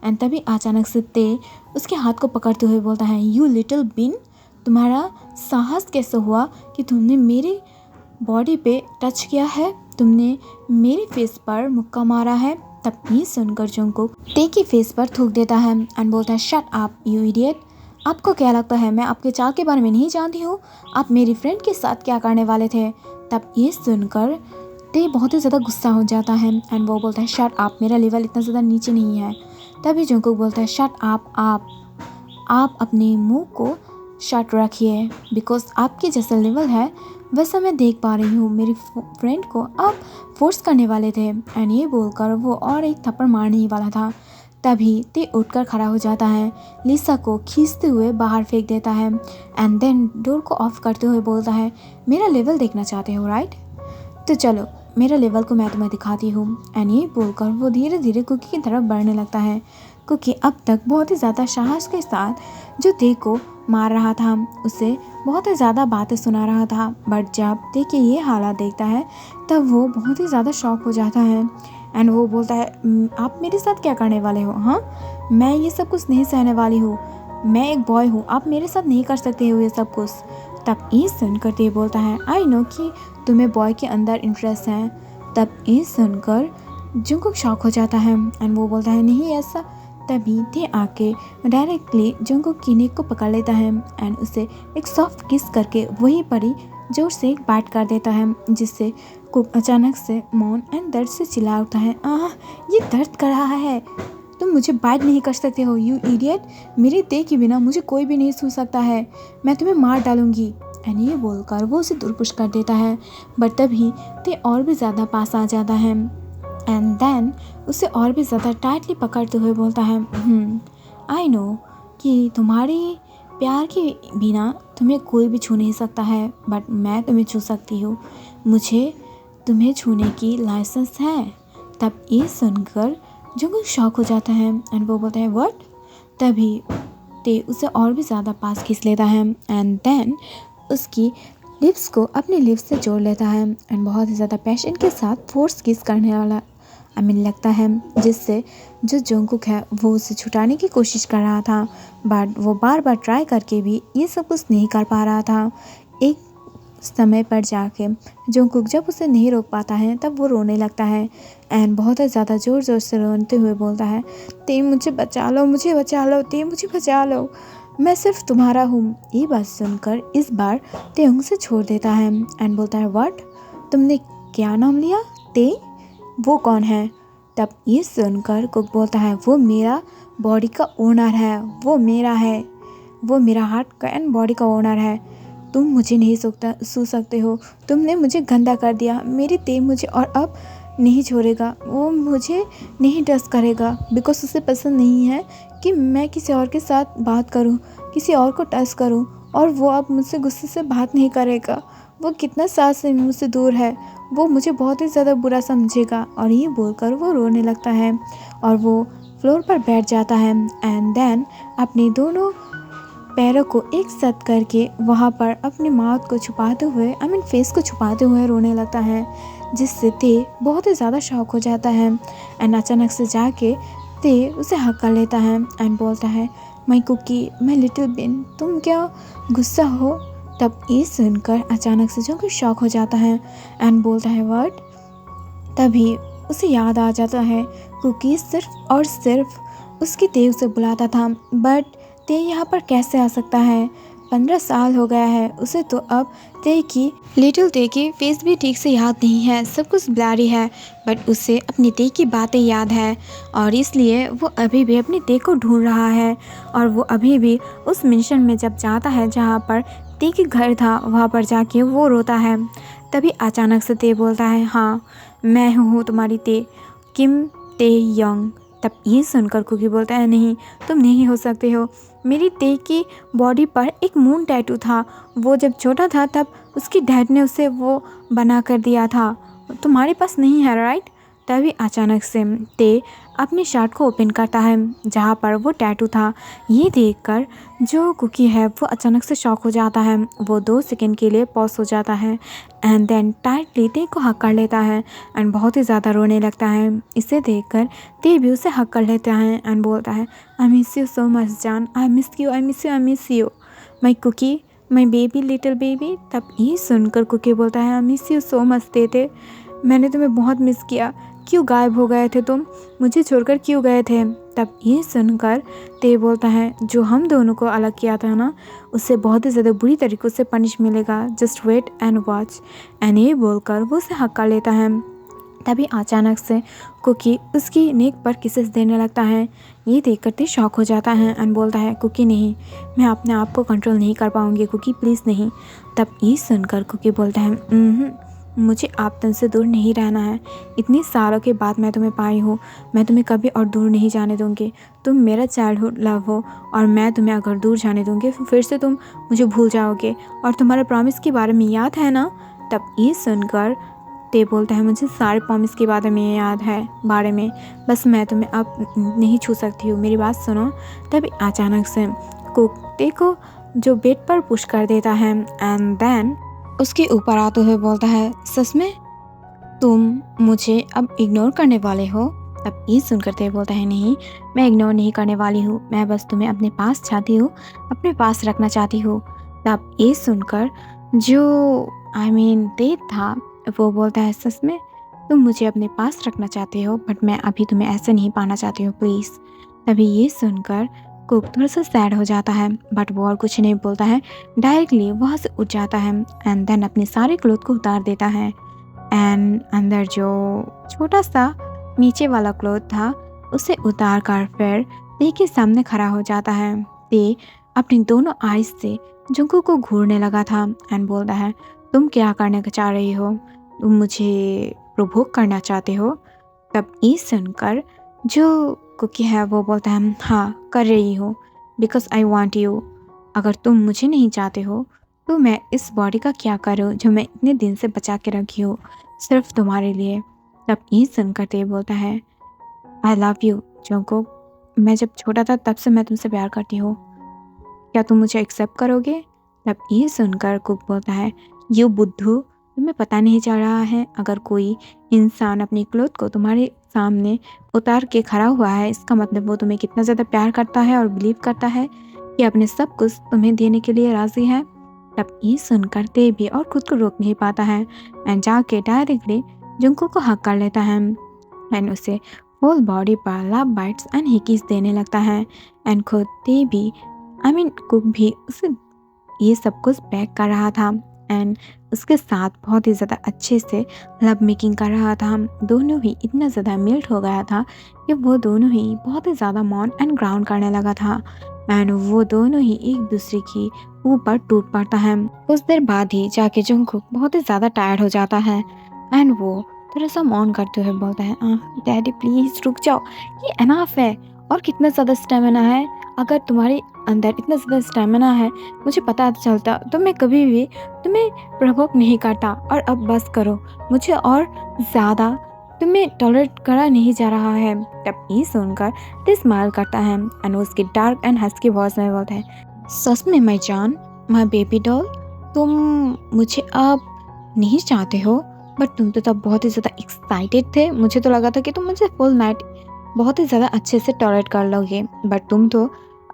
एंड तभी अचानक से ते उसके हाथ को पकड़ते हुए बोलता है, यू लिटिल बिन, तुम्हारा साहस कैसे हुआ कि तुमने मेरी बॉडी पे टच किया है, तुमने मेरे फेस पर मुक्का मारा है। तब ये सुनकर जंगकुक ते की फेस पर थूक देता है एंड बोलता है, शट अप यू इडियट, आपको क्या लगता है मैं आपके चाल के बारे में नहीं जानती हूँ? आप मेरी फ्रेंड के साथ क्या करने वाले थे? तब ये सुनकर ते बहुत ही ज़्यादा गुस्सा हो जाता है एंड वो बोलता है, शट अप, मेरा लेवल इतना ज़्यादा नीचे नहीं है। तभी जंगकुक बोलता है, शट अप, आप अपने मुंह को शट रखिए, बिकॉज आपके जैसा लेवल है वैसा मैं देख पा रही हूँ, मेरी फ्रेंड को आप फोर्स करने वाले थे। एंड ये बोलकर वो और एक थप्पड़ मारने ही वाला था। तभी ते उठकर खड़ा हो जाता है, लिसा को खींचते हुए बाहर फेंक देता है एंड देन डोर को ऑफ करते हुए बोलता है, मेरा लेवल देखना चाहते हो राइट? तो चलो मेरा लेवल को मैं तुम्हें दिखाती हूँ। एंड ये बोलकर वो धीरे धीरे कुकी की तरफ बढ़ने लगता है। कुकी अब तक बहुत ही ज़्यादा साहस के साथ जो ते को मार रहा था, उसे बहुत ही ज़्यादा बातें सुना रहा था। बट जब ते के ये हालात देखता है तब वो बहुत ही ज़्यादा शॉक हो जाता है एंड वो बोलता है, आप मेरे साथ क्या करने वाले हो? हाँ, मैं ये सब कुछ नहीं सहने वाली हूँ, मैं एक बॉय हूँ, आप मेरे साथ नहीं कर सकते हो ये सब कुछ। तब ये सुनकर ते बोलता है, आई नो कि तुम्हें बॉय के अंदर इंटरेस्ट है। तब ये सुनकर जंगकुक शॉक हो जाता है एंड वो बोलता है, नहीं ऐसा। तभी ते आके डायरेक्टली जंगकुक की नेक को पकड़ लेता है एंड उसे एक सॉफ्ट किस करके वहीं पर ही जोर से एक बाइट कर देता है, जिससे कुक अचानक से मौन एंड दर्द से चिल्ला उठता है, ये दर्द कर रहा है, तुम मुझे बाइट नहीं कर सकते हो यू इडियट, मेरे ते के बिना मुझे कोई भी नहीं छू सकता है, मैं तुम्हें मार डालूंगी। एंड ये बोलकर वो उसे दूर पुश कर देता है। बट तभी ते और भी ज़्यादा पास आ जाता है एंड देन उसे और भी ज़्यादा टाइटली पकड़ते हुए बोलता है, आई नो कि तुम्हारी प्यार के बिना तुम्हें कोई भी छू नहीं सकता है, बट मैं तुम्हें छू सकती हूँ, मुझे तुम्हें छूने की लाइसेंस है। तब ये सुनकर जंगकुक शॉक हो जाता है एंड वो बोलता है, व्हाट? तभी ते उसे और भी ज़्यादा पास खींच लेता है एंड देन उसकी लिप्स को अपने लिप्स से जोड़ लेता है एंड बहुत ही ज़्यादा पैशन के साथ फोर्स किस करने वाला लगता है, जिससे जो जंगकुक है वो उसे छुटाने की कोशिश कर रहा था। बट वो बार बार ट्राई करके भी ये सब कुछ नहीं कर पा रहा था। एक समय पर जाके जंगकुक जब उसे नहीं रोक पाता है तब वो रोने लगता है एंड बहुत ही ज़्यादा ज़ोर ज़ोर से रोते हुए बोलता है, ते मुझे बचा लो, मुझे बचा लो, ते मुझे बचा लो, मैं सिर्फ तुम्हारा हूँ। ये बात सुनकर इस बार ते उसे छोड़ देता है एंड बोलता है, व्हाट? तुमने क्या नाम लिया? ते? वो कौन है? तब ये सुनकर कुक बोलता है, वो मेरा बॉडी का ओनर है, वो मेरा है, वो मेरा हार्ट का एंड बॉडी का ओनर है, तुम मुझे नहीं छू सकते हो, तुमने मुझे गंदा कर दिया, मेरी ते मुझे और अब नहीं छोड़ेगा, वो मुझे नहीं टच करेगा बिकॉज उसे पसंद नहीं है कि मैं किसी और के साथ बात करूं, किसी और को टच करूं, और वो अब मुझसे गुस्से से बात नहीं करेगा, वो कितना साल से मुझसे दूर है, वो मुझे बहुत ही ज़्यादा बुरा समझेगा। और ये बोलकर वो रोने लगता है और वो फ्लोर पर बैठ जाता है एंड देन अपने दोनों पैरों को एक साथ करके वहाँ पर अपने माउथ को छुपाते हुए फेस को छुपाते हुए रोने लगता है, जिससे ते बहुत ही ज़्यादा शॉक हो जाता है एंड अचानक से जाके ते उसे हक कर लेता है एंड बोलता है, माय कुकी, माय लिटिल बिन, तुम क्या गुस्सा हो? तब ये सुनकर अचानक से जो शॉक हो जाता है एंड बोलता है व्हाट। तभी उसे याद आ जाता है कुकी सिर्फ और सिर्फ उसकी ते उसे बुलाता था, बट ते यहाँ पर कैसे आ सकता है? 15 साल हो गया है उसे, तो अब लिटिल ते की फेस भी ठीक से याद नहीं है, सब कुछ ब्लैरी है, बट उसे अपनी ते की बातें याद है और इसलिए वो अभी भी अपनी ते को ढूंढ रहा है। और वो अभी भी उस मिशन में जब जाता है जहाँ पर ते के घर था, वहाँ पर जाके वो रोता है। तभी अचानक से ते बोलता है, हाँ मैं हूँ तुम्हारी ते, किम ते यंग। तब ये सुनकर कुकी बोलता है, नहीं तुम नहीं हो सकते हो, मेरी ते की बॉडी पर एक मून टैटू था, वो जब छोटा था तब उसकी डैड ने उसे वो बना कर दिया था, तुम्हारे पास नहीं है राइट। तभी अचानक से ते अपनी शर्ट को ओपन करता है जहाँ पर वो टैटू था। ये देखकर जो कुकी है वो अचानक से शॉक हो जाता है, वो 2 सेकंड के लिए पॉज हो जाता है एंड देन टाइटली ते को हक कर लेता है एंड बहुत ही ज़्यादा रोने लगता है। इसे देखकर ते भी उसे हक कर लेता है एंड बोलता है, I miss you so much जान, I miss you, I miss you, I miss you my cookie, my baby, little baby. तब ये सुनकर कुकी बोलता है, I miss you so much Tae, मैंने तुम्हें बहुत मिस किया, क्यों गायब हो गए थे तुम, मुझे छोड़कर क्यों गए थे। तब ये सुनकर ते बोलता है, जो हम दोनों को अलग किया था ना, उससे बहुत ही ज़्यादा बुरी तरीक़ों से पनिश मिलेगा, just wait and watch. And ये बोलकर वो उसे हक कर लेता है। तभी अचानक से कुकी उसकी नेक पर किसेस देने लगता है। ये देखकर ते शॉक हो जाता है एंड बोलता है, कुकी नहीं, मैं अपने आप को कंट्रोल नहीं कर पाऊँगी कुकी, प्लीज़ नहीं। तब ये सुनकर कुकी बोलता है, मुझे आप तुमसे दूर नहीं रहना है, इतनी सालों के बाद मैं तुम्हें पाई हूँ, मैं तुम्हें कभी और दूर नहीं जाने दूँगी, तुम मेरा चाइल्डहुड लव हो और मैं तुम्हें अगर दूर जाने दूँगी फिर से तुम मुझे भूल जाओगे, और तुम्हारे प्रॉमिस के बारे में याद है ना। तब ये सुनकर ते बोलता है, मुझे सारे प्रॉमिस के बारे में याद है बारे में, बस मैं तुम्हें अब नहीं छू सकती हूँ, मेरी बात सुनो। तभी अचानक से कुत्ते को जो बेड पर पुश कर देता है एंड देन उसके ऊपर आते हुए बोलता है, सच में तुम मुझे अब इग्नोर करने वाले हो। तब ये सुनकर ते बोलता है, नहीं मैं इग्नोर नहीं करने वाली हूँ, मैं बस तुम्हें अपने पास चाहती हूँ, अपने पास रखना चाहती हूँ। तब ये सुनकर जो ते था वो बोलता है, सच में तुम मुझे अपने पास रखना चाहते हो, बट मैं अभी तुम्हें ऐसे नहीं पाना चाहती हूँ प्लीज़। तभी ये सुनकर कुक थोड़ा सा सैड हो जाता है, बट वो और कुछ नहीं बोलता है, डायरेक्टली वहाँ से उठ जाता है एंड देन अपने सारे क्लोथ को उतार देता है एंड अंदर जो छोटा सा नीचे वाला क्लोथ था उसे उतार कर फिर ते के सामने खड़ा हो जाता है। ते अपनी दोनों आइज से जंगकुक को घूरने लगा था एंड बोलता है, तुम क्या करने चाह रही हो, तुम मुझे प्रोवोक करना चाहते हो। तब ये सुनकर जो कुकी है वो बोलता है, हाँ कर रही हो, बिकॉज आई वॉन्ट यू, अगर तुम मुझे नहीं चाहते हो तो मैं इस बॉडी का क्या करूँ जो मैं इतने दिन से बचा के रखी हूँ सिर्फ तुम्हारे लिए। तब ये सुनकर ते बोलता है, आई लव यू जंगकुक, मैं जब छोटा था तब से मैं तुमसे प्यार करती हूँ, क्या तुम मुझे एक्सेप्ट करोगे। तब ये सुनकर कुक बोलता है, यू बुद्धू, तुम्हें पता नहीं चल रहा है, अगर कोई इंसान अपनी क्लोथ को तुम्हारे सामने उतार के खड़ा हुआ है, इसका मतलब वो तुम्हें कितना ज़्यादा प्यार करता है और बिलीव करता है कि अपने सब कुछ तुम्हें देने के लिए राज़ी है। तब ये सुनकर ते भी और खुद को रोक नहीं पाता है एंड जाके डायरेक्टली जंगकुक को हक कर लेता है एंड उसे होल बॉडी पर लव बाइट्स एंड हिकीस देने लगता है एंड खुद ते भी कुक भी उसे ये सब कुछ पैक कर रहा था एंड उसके साथ बहुत ही ज़्यादा अच्छे से लव मेकिंग कर रहा था। दोनों ही इतना ज़्यादा मेल्ट हो गया था कि वो दोनों ही बहुत ही ज़्यादा मॉन एंड ग्राउंड करने लगा था एंड वो दोनों ही एक दूसरे की ऊपर टूट पड़ता है। कुछ देर बाद ही जाके जंगकुक बहुत ही ज़्यादा टायर्ड हो जाता है एंड वो थोड़ा सा मौन करते हुए बोलता है, डैडी प्लीज़ रुक जाओ, ये एनफ है, और कितना ज़्यादा स्टेमिना है, अगर तुम्हारे अंदर इतना ज़्यादा स्टैमिना है, मुझे पता चलता तो मैं कभी भी तुम्हें प्रवोक नहीं करता। और अब बस करो, मुझे और ज़्यादा तुम्हें टॉलरेट करा नहीं जा रहा है। तब ये सुनकर ते स्माइल करता है एंड उसकी डार्क एंड हस्की वॉइस में बोलता है, सच में माय जान, माय बेबी डॉल, तुम मुझे अब नहीं चाहते हो? बट तुम तो तब बहुत ही ज़्यादा एक्साइटेड थे। मुझे तो लगा था कि तुम मुझे फुल नाइट बहुत ही ज़्यादा अच्छे से टॉलरेट कर लोगे, बट तुम तो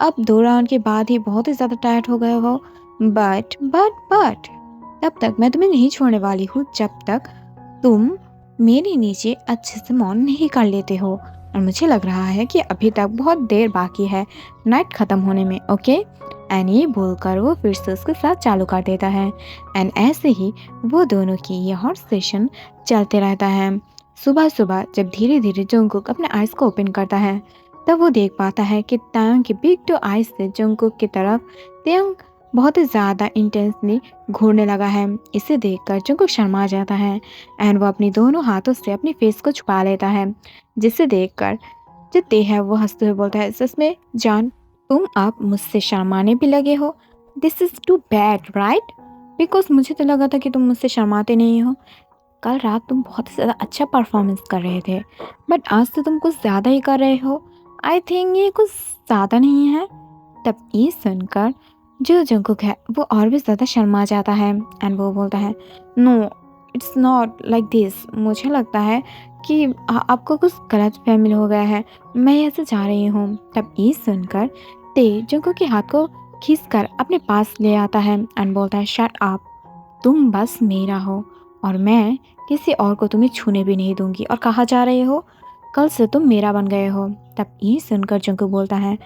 अब 2 राउंड के बाद ही बहुत ही ज़्यादा टायर्ड हो गए हो। बट तब तक मैं तुम्हें नहीं छोड़ने वाली हूँ जब तक तुम मेरे नीचे अच्छे से मौन नहीं कर लेते हो। और मुझे लग रहा है कि अभी तक बहुत देर बाकी है नाइट ख़त्म होने में, ओके? एंड ये बोलकर वो फिर से उसके साथ चालू कर देता है। एंड ऐसे ही वो दोनों की ये हॉट सेशन चलते रहता है। सुबह सुबह जब धीरे धीरे जंगकुक अपने आइज़ को ओपन करता है, तब वो देख पाता है कि तायंग की बिग टू आइज़ से जंगकुक की तरफ तायंग बहुत ही ज़्यादा इंटेंसली घूरने लगा है। इसे देखकर जंगकुक शर्मा जाता है एंड वो अपनी दोनों हाथों से अपनी फेस को छुपा लेता है, जिसे देखकर जो ते है वो हंसते हुए बोलता है, सच में जान, तुम अब मुझसे शर्माने भी लगे हो? This is too bad right? Because मुझे तो लगा था कि तुम मुझसे शर्माते नहीं हो। कल रात तुम बहुत ही ज़्यादा अच्छा परफॉर्मेंस कर रहे थे, बट आज तो तुम कुछ ज़्यादा ही कर रहे हो। आई थिंक ये कुछ ज़्यादा नहीं है। तब ये सुनकर जो जंगकुक है वो और भी ज़्यादा शर्मा जाता है एंड वो बोलता है, no it's not like this. मुझे लगता है कि आपको कुछ गलत फहमी हो गया है, मैं ऐसे जा रही हूँ। तब ये सुनकर ते जंगकुक के हाथ को खींचकर अपने पास ले आता है एंड बोलता है, शट अप, तुम बस मेरा हो और मैं किसी और को तुम्हें छूने भी नहीं दूंगी। और कहाँ जा रहे हो? कल से तुम मेरा बन गए हो। तब ये सुनकर जंगकुक बोलता है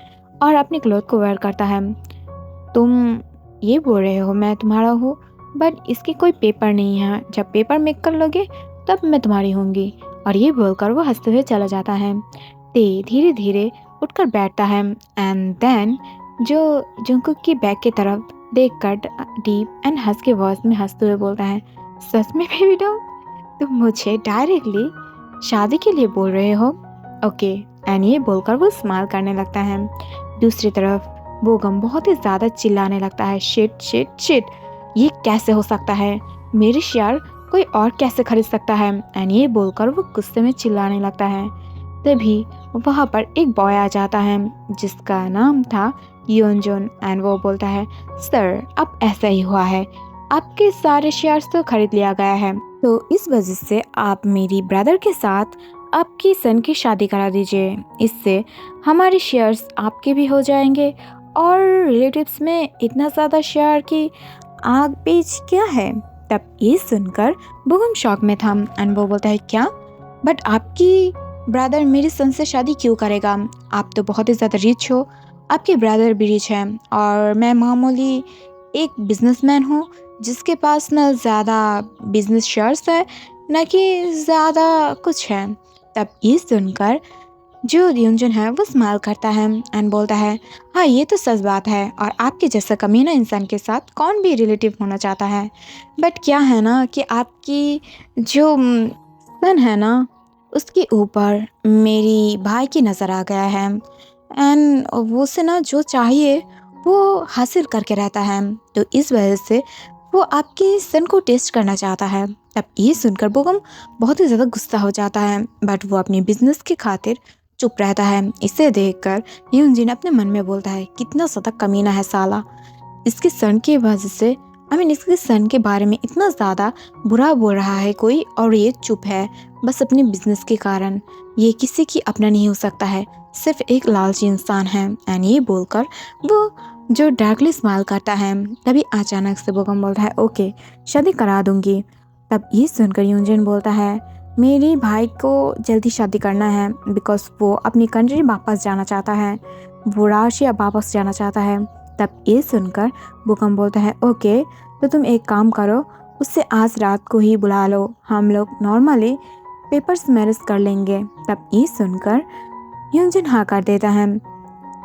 और अपने क्लोथ को वेयर करता है, तुम ये बोल रहे हो मैं तुम्हारा हूँ, बट इसकी कोई पेपर नहीं है। जब पेपर मेक कर लोगे तब मैं तुम्हारी होंगी। और ये बोलकर वो हंसते हुए चला जाता है। ते धीरे धीरे उठकर बैठता है एंड देन जो जंगकुक की बैग की तरफ देखकर डीप एंड हंस के वॉइस में हंसते हुए बोलता है, सच में बेबी डॉल, तुम मुझे डायरेक्टली शादी के लिए बोल रहे हो? ओके। एंड ये बोलकर वो स्माइल करने लगता है। दूसरी तरफ बोगम बहुत ही ज़्यादा चिल्लाने लगता है, शिट शिट शिट, ये कैसे हो सकता है? मेरे शेयर कोई और कैसे खरीद सकता है? एंड ये बोलकर वो गुस्से में चिल्लाने लगता है। तभी वहाँ पर एक बॉय आ जाता है जिसका नाम था योनजोन एंड वो बोलता है, सर अब ऐसा ही हुआ है, आपके सारे शेयर्स तो खरीद लिया गया है, तो इस वजह से आप मेरी ब्रदर के साथ आपकी सन की शादी करा दीजिए। इससे हमारे शेयर्स आपके भी हो जाएंगे और रिलेटिव्स में इतना ज़्यादा शेयर की आग पेच क्या है? तब ये सुनकर बोगम शॉक में था एंड वो बोलता है, क्या? बट आपकी ब्रदर मेरी सन से शादी क्यों करेगा? आप तो बहुत ही ज़्यादा रिच हो, आपके ब्रदर भी रिच हैं और मैं मामूली एक बिजनेसमैन हूँ जिसके पास न ज़्यादा बिजनेस शेयर्स है न कि ज़्यादा कुछ है। तब ये सुनकर जो योंजन है वो स्माइल करता है एंड बोलता है, हाँ ये तो सच बात है, और आपके जैसा कमीना इंसान के साथ कौन भी रिलेटिव होना चाहता है। बट क्या है ना कि आपकी जो सन है ना उसके ऊपर मेरी भाई की नज़र आ गया है एंड वो से ना जो चाहिए वो हासिल करके रहता है, तो इस वजह से वो आपके सन को टेस्ट करना चाहता है। तब ये सुनकर बोगम बहुत ही ज़्यादा गुस्सा हो जाता है, बट वो अपनी बिजनेस की खातिर चुप रहता है। इसे देखकर यूनजिन अपने मन में बोलता है, कितना ज़्यादा कमीना है साला, इसके सन की वजह से इसके सन के बारे में इतना ज़्यादा बुरा बोल रहा है कोई और ये चुप है बस अपने बिजनेस के कारण। ये किसी की अपना नहीं हो सकता है, सिर्फ एक लालची इंसान है। एंड ये बोलकर वो जो डार्कली स्माइल करता है। तभी अचानक से बोगम बोलता है, ओके शादी करा दूंगी। तब ये सुनकर यूनजिन बोलता है, मेरी भाई को जल्दी शादी करना है बिकॉज वो अपनी कंट्री वापस जाना चाहता है, वो रशिया वापस जाना चाहता है। तब ये सुनकर बोगम बोलता है, ओके तो तुम एक काम करो, उससे आज रात को ही बुला लो, हम लोग नॉर्मली पेपर्स मैरिज कर लेंगे। तब ये सुनकर यूनजिन हाँ कर देता है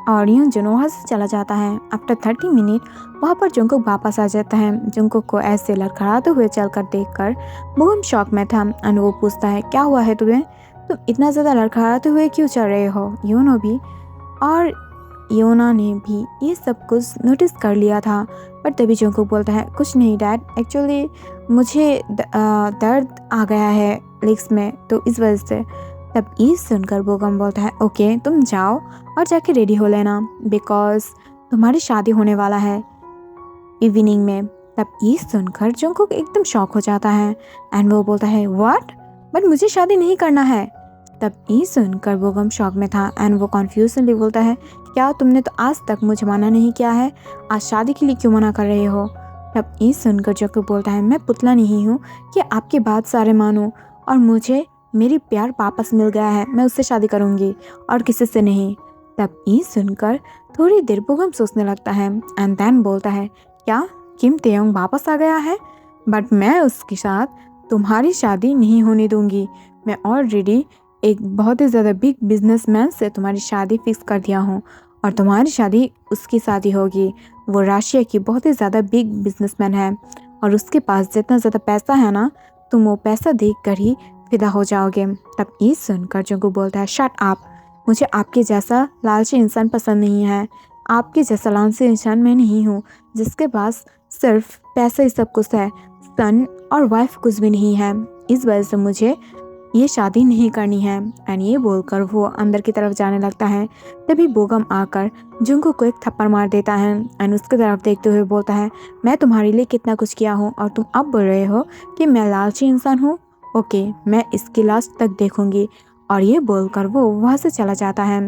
और यूनजिन वहाँ से चला जाता है। आफ्टर 30 मिनट वहाँ पर जंगकुक वापस आ जाता है। जंगकुक को ऐसे लड़खड़ाते हुए चलकर देखकर बोगम शॉक में था और वो पूछता है, क्या हुआ है तुम्हें? तुम इतना ज़्यादा लड़खड़ाते हुए क्यों चल रहे हो? यूनो भी और योना ने भी ये सब कुछ नोटिस कर लिया था। पर तभी जंगकुक बोलता है कुछ नहीं डैड, एक्चुअली मुझे दर्द आ गया है लेग्स में, तो इस वजह से। तब ये सुनकर बोगम बोलता है ओके तुम जाओ और जाके रेडी हो लेना बिकॉज तुम्हारी शादी होने वाला है इवनिंग में। तब ये सुनकर जंगकुक एकदम शॉक हो जाता है एंड वो बोलता है व्हाट, बट मुझे शादी नहीं करना है। तब ये सुनकर बोगम शॉक में था एंड वो कन्फ्यूजनली बोलता है क्या तुमने तो आज तक मुझे मना नहीं किया है, आज शादी के लिए क्यों मना कर रहे हो। तब ये सुनकर जंगकुक बोलता है मैं पुतला नहीं हूँ कि आपकी बात सारे मानूं, और मुझे मेरी प्यार वापस मिल गया है, मैं उससे शादी करूँगी और किसी से नहीं। तब ये सुनकर थोड़ी देर बोगम सोचने लगता है एंड देन बोलता है क्या किम तेयोंग वापस आ गया है, बट मैं उसके साथ तुम्हारी शादी नहीं होने दूंगी। मैं ऑलरेडी एक बहुत ही ज़्यादा बिग बिजनेसमैन से तुम्हारी शादी फिक्स कर दिया हूँ और तुम्हारी शादी उसकी शादी होगी। वो रशिया की बहुत ही ज़्यादा बिग बिजनेसमैन है और उसके पास जितना ज़्यादा पैसा है ना, तुम वो पैसा देख कर ही फिदा हो जाओगे। तब ये सुनकर जंगकुक बोलता है शट अप, मुझे आपके जैसा लालची इंसान पसंद नहीं है। आपके जैसा लालची इंसान मैं नहीं हूँ जिसके पास सिर्फ पैसा ही सब कुछ है, सन और वाइफ कुछ भी नहीं है। इस वजह से मुझे ये शादी नहीं करनी है। एंड ये बोलकर वो अंदर की तरफ जाने लगता है। तभी बोगम आकर जंगकुक को एक थप्पड़ मार देता है एंड उसकी तरफ देखते हुए बोलता है मैं तुम्हारे लिए कितना कुछ किया हूँ और तुम अब बोल रहे हो कि मैं लालची इंसान हूँ। ओके, मैं इसकी लास्ट तक देखूंगी। और ये बोलकर वो वहाँ से चला जाता है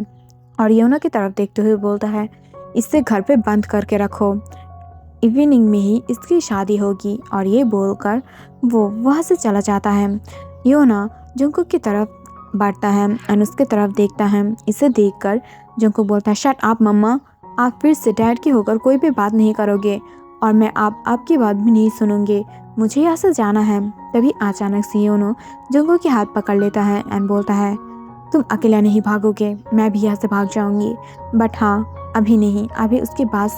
और योना की तरफ देखते हुए बोलता है इसे घर पे बंद करके रखो, इवनिंग में ही इसकी शादी होगी। और ये बोलकर वो वहाँ से चला जाता है। योना जंगकुक की तरफ बढ़ता है और उसके तरफ देखता है। इसे देखकर जंगकुक बोलता है शट अप मम्मा, आप फिर से डैड की होकर कोई भी बात नहीं करोगे और मैं आपकी बात भी नहीं सुनूंगी, मुझे यहाँ से जाना है। तभी अचानक से योनो जंगकुक के हाथ पकड़ लेता है एंड बोलता है तुम अकेला नहीं भागोगे, मैं भी यहाँ से भाग जाऊंगी, बट हाँ अभी नहीं, अभी उसकी बात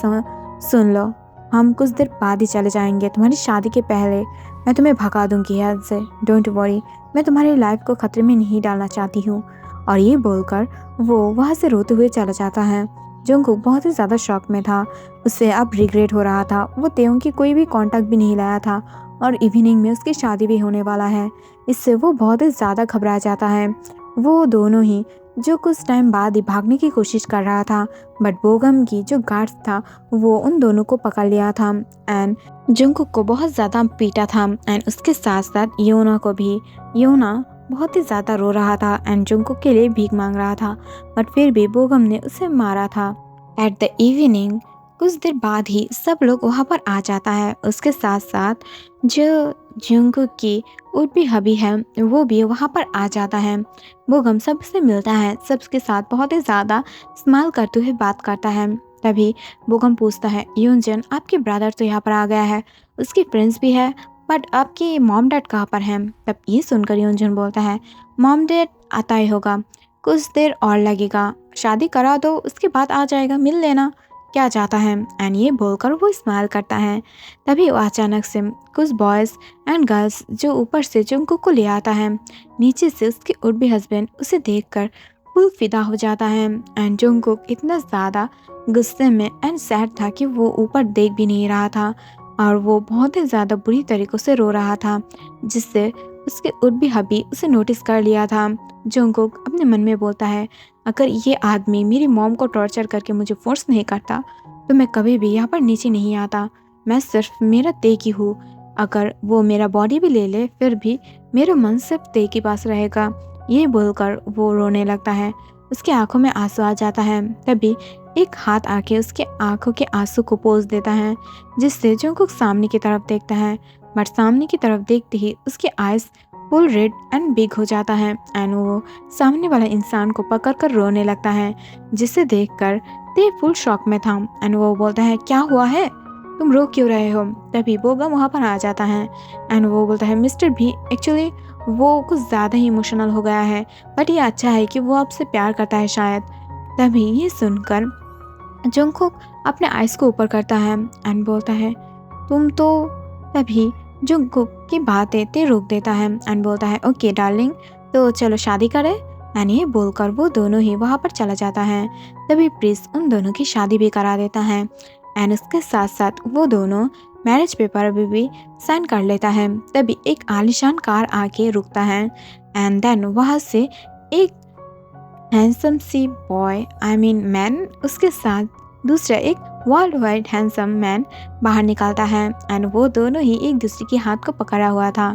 सुन लो, हम कुछ देर बाद ही चले जाएंगे, तुम्हारी शादी के पहले मैं तुम्हें भगा दूंगी यहाँ से, डोंट वरी, मैं तुम्हारी लाइफ को खतरे में नहीं डालना चाहती हूँ। और ये बोलकर वो वहाँ से रोते हुए चला जाता है। जंगकुक बहुत ही ज़्यादा शॉक में था, उससे अब रिग्रेट हो रहा था। वो तेयोंग की कोई भी कांटेक्ट भी नहीं लाया था और इवनिंग में उसकी शादी भी होने वाला है। इससे वो बहुत ही ज़्यादा घबरा जाता है। वो दोनों ही जो कुछ टाइम बाद ही भागने की कोशिश कर रहा था, बट बोगम की जो गार्ड्स था वो उन दोनों को पकड़ लिया था एंड जंगकुक को बहुत ज़्यादा पीटा था एंड उसके साथ साथ योना को भी। योना बहुत ही ज़्यादा रो रहा था एंड जंगकुक के लिए भीख मांग रहा था, बट फिर भी बोगम ने उसे मारा था। एट द इवनिंग कुछ देर बाद ही सब लोग वहाँ पर आ जाता है। उसके साथ साथ जो जंगकुक की उर्बी हबी है वो भी वहाँ पर आ जाता है। बोगम सबसे मिलता है, सबके साथ बहुत ही ज़्यादा स्माइल करते हुए बात करता है। तभी बोगम पूछता है यूनजन आपके ब्रदर तो यहाँ पर आ गया है, उसकी फ्रेंड्स भी है, बट आपकी मॉम डैड कहाँ पर हैं। तब ये सुनकर यूनजन बोलता है मॉम डैड आता ही होगा, कुछ देर और लगेगा, शादी करा दो उसके बाद आ जाएगा, मिल लेना, क्या चाहता है। एंड ये बोलकर वो स्माइल करता है। तभी वो अचानक से कुछ बॉयज़ एंड गर्ल्स जो ऊपर से जंगकुक को ले आता है, नीचे से उसके उर्बी हस्बैंड उसे देखकर फुल फिदा हो जाता है। एंड जंगकुक इतना ज़्यादा गुस्से में एंड सैड था कि वो ऊपर देख भी नहीं रहा था और वो बहुत ही ज़्यादा बुरी तरीक़ों से रो रहा था, जिससे उसके उर्बी हबी उसे नोटिस कर लिया था। जंगकुक अपने मन में बोलता है अगर ये आदमी मेरी मॉम को टॉर्चर करके मुझे फोर्स नहीं करता तो मैं कभी भी यहाँ पर नीचे नहीं आता, मैं सिर्फ मेरा ते की हूँ, अगर वो मेरा बॉडी भी ले ले फिर भी मेरा मन सिर्फ ते के पास रहेगा। ये बोलकर वो रोने लगता है, उसके आंखों में आंसू आ जाता है। तभी एक हाथ आके उसके आंखों के आंसू को पोंछ देता है, जिससे जंगकुक सामने की तरफ देखता है, बट सामने की तरफ देखते ही उसके eyes full red and big हो जाता है एंड वो सामने वाला इंसान को पकड़कर रोने लगता है, जिसे देखकर ते फुल शॉक में था एंड वो बोलता है क्या हुआ है, तुम रो क्यों रहे हो। तभी बोगम वहाँ पर आ जाता है एंड वो बोलता है मिस्टर भी, एक्चुअली वो कुछ ज़्यादा ही इमोशनल हो गया है, बट ये अच्छा है कि वो आपसे प्यार करता है शायद। तभी ये सुनकर जंगकुक अपने आइज को ऊपर करता है एंड बोलता है तुम तो। तभी जंगकुक की बातें ते रोक देता है एंड बोलता है ओके डार्लिंग, तो चलो शादी करें, एंड ये बोलकर वो दोनों ही वहाँ पर चला जाता है। तभी प्रिंस उन दोनों की शादी भी करा देता है एंड उसके साथ साथ वो दोनों मैरिज पेपर भी साइन कर लेता है। तभी एक आलीशान कार आके रुकता है एंड देन वहाँ से एक हैंडसम सी बॉय मैन उसके साथ दूसरा एक वर्ल्ड वाइड हैंडसम मैन बाहर निकलता है एंड वो दोनों ही एक दूसरे के हाथ को पकड़ा हुआ था।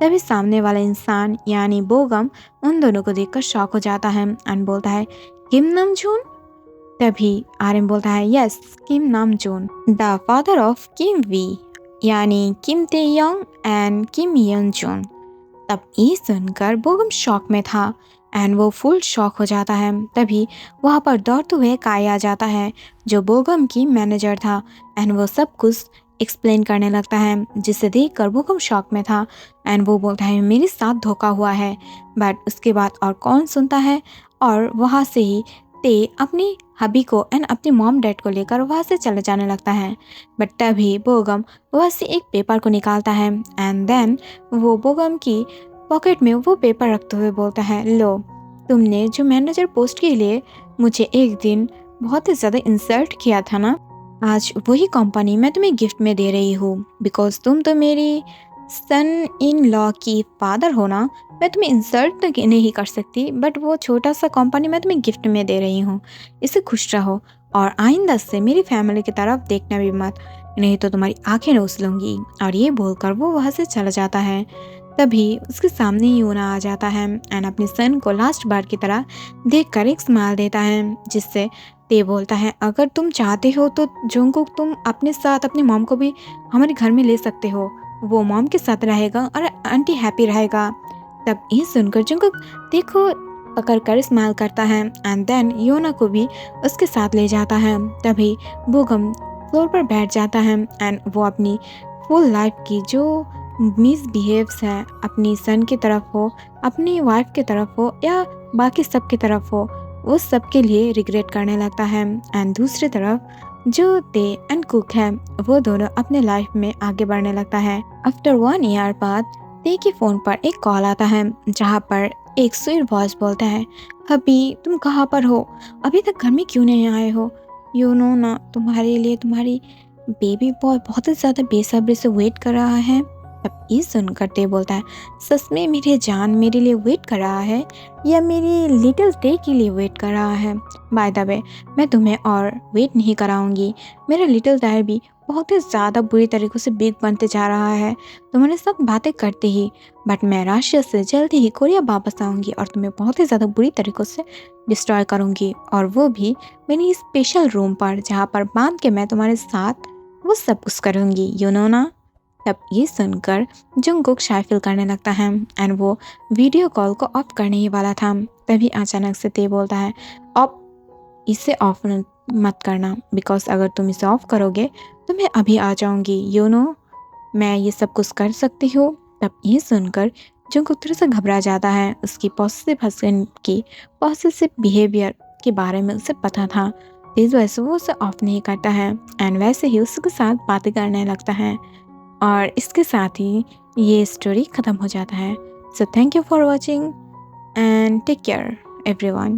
तभी सामने वाला इंसान यानी बोगम उन दोनों को देखकर शॉक हो जाता है एंड बोलता है, किम नामजून। तभी आर्यन बोलता है, yes, Kim Namjoon, the father of Kim V यानी किम ते-योंग एंड किम यन-जून। तब ये सुनकर बोगम शॉक में था एंड वो फुल शॉक हो जाता है। तभी वहाँ पर दौड़ते हुए काई आ जाता है जो बोगम की मैनेजर था एंड वो सब कुछ एक्सप्लेन करने लगता है, जिसे देखकर बोगम शॉक में था एंड वो बोलता है, मेरे साथ धोखा हुआ है। बट उसके बाद और कौन सुनता है, और वहाँ से ही ते अपनी हबी को एंड अपनी मॉम डैड को लेकर वहाँ से चले जाने लगता है। बट तभी बोगम वहाँ से एक पेपर को निकालता है एंड देन वो बोगम की पॉकेट में वो पेपर रखते हुए बोलता है, लो, तुमने जो मैनेजर पोस्ट के लिए मुझे एक दिन बहुत ही ज़्यादा इंसल्ट किया था ना, आज वही कंपनी मैं तुम्हें गिफ्ट में दे रही हूँ। बिकॉज तुम तो मेरी सन इन लॉ की फादर हो ना, मैं तुम्हें इंसल्ट तो नहीं कर सकती, बट वो छोटा सा कंपनी मैं तुम्हें गिफ्ट में दे रही हूँ, इससे खुश रहो और आइंदा से मेरी फैमिली की तरफ देखना भी मत, नहीं तो तुम्हारी आंखें नोच लूँगी। और ये बोलकर वो वहाँ से चला जाता है। तभी उसके सामने यूना आ जाता है एंड अपने सन को लास्ट बार की तरह देखकर एक स्माइल देता है, जिससे ते बोलता है, अगर तुम चाहते हो तो जंगकुक तुम अपने साथ अपनी मॉम को भी हमारे घर में ले सकते हो, वो मॉम के साथ रहेगा और आंटी हैप्पी रहेगा। तब ये सुनकर जंगकुक देखो पकड़ कर स्माइल करता है एंड देन योना को भी उसके साथ ले जाता है। तभी बोगम फ्लोर पर बैठ जाता है एंड वो अपनी फुल लाइफ की जो मिसबिहेव्स है अपनी सन की तरफ हो, अपनी वाइफ की तरफ हो या बाकी सब की तरफ हो, उस सब के लिए रिग्रेट करने लगता है। एंड दूसरी तरफ जो ते एंड कुक है वो दोनों अपने लाइफ में आगे बढ़ने लगता है। आफ्टर 1 ईयर बाद ते के फ़ोन पर एक कॉल आता है जहाँ पर एक स्वीट वॉइस बोलता है, अभी तुम कहाँ पर हो, अभी तक घर में क्यों नहीं आए हो, यू नो ना तुम्हारे लिए तुम्हारी बेबी बॉय बहुत ही ज़्यादा बेसब्री से वेट कर रहा है। तब ये सुनकर ते बोलता है, सच में मेरी जान मेरे लिए वेट कर रहा है या मेरी लिटिल ते के लिए वेट कर रहा है। बाय द वे, मैं तुम्हें और वेट नहीं कराऊंगी, मेरा लिटिल ते भी बहुत ही ज़्यादा बुरी तरीक़ों से बिग बनते जा रहा है तुम्हारे साथ बातें करते ही। बट मैं रशिया से जल्दी ही कोरिया वापस आऊँगी और तुम्हें बहुत ही ज़्यादा बुरी तरीक़ों से डिस्ट्रॉय करूँगी, और वो भी मेरी स्पेशल रूम पर जहाँ पर बांध के मैं तुम्हारे साथ वो सब कुछ करूँगी, यू नो ना। तब ये सुनकर जंगकुक शाय फील करने लगता है एंड वो वीडियो कॉल को ऑफ करने ही वाला था। तभी अचानक से ते बोलता है, अब इसे ऑफ मत करना, बिकॉज अगर तुम इसे ऑफ करोगे तो मैं अभी आ जाऊंगी, यू नो, मैं ये सब कुछ कर सकती हूँ। तब ये सुनकर जंगकुक थोड़ा सा घबरा जाता है, उसकी पॉजिटिव हस्बैंड की पॉजिटिव बिहेवियर के बारे में उसे पता था, इस वजह से वो उसे ऑफ नहीं करता है एंड वैसे ही उसके साथ बातें करने लगता है। और इसके साथ ही ये स्टोरी ख़त्म हो जाता है। So thank you for watching and take care everyone.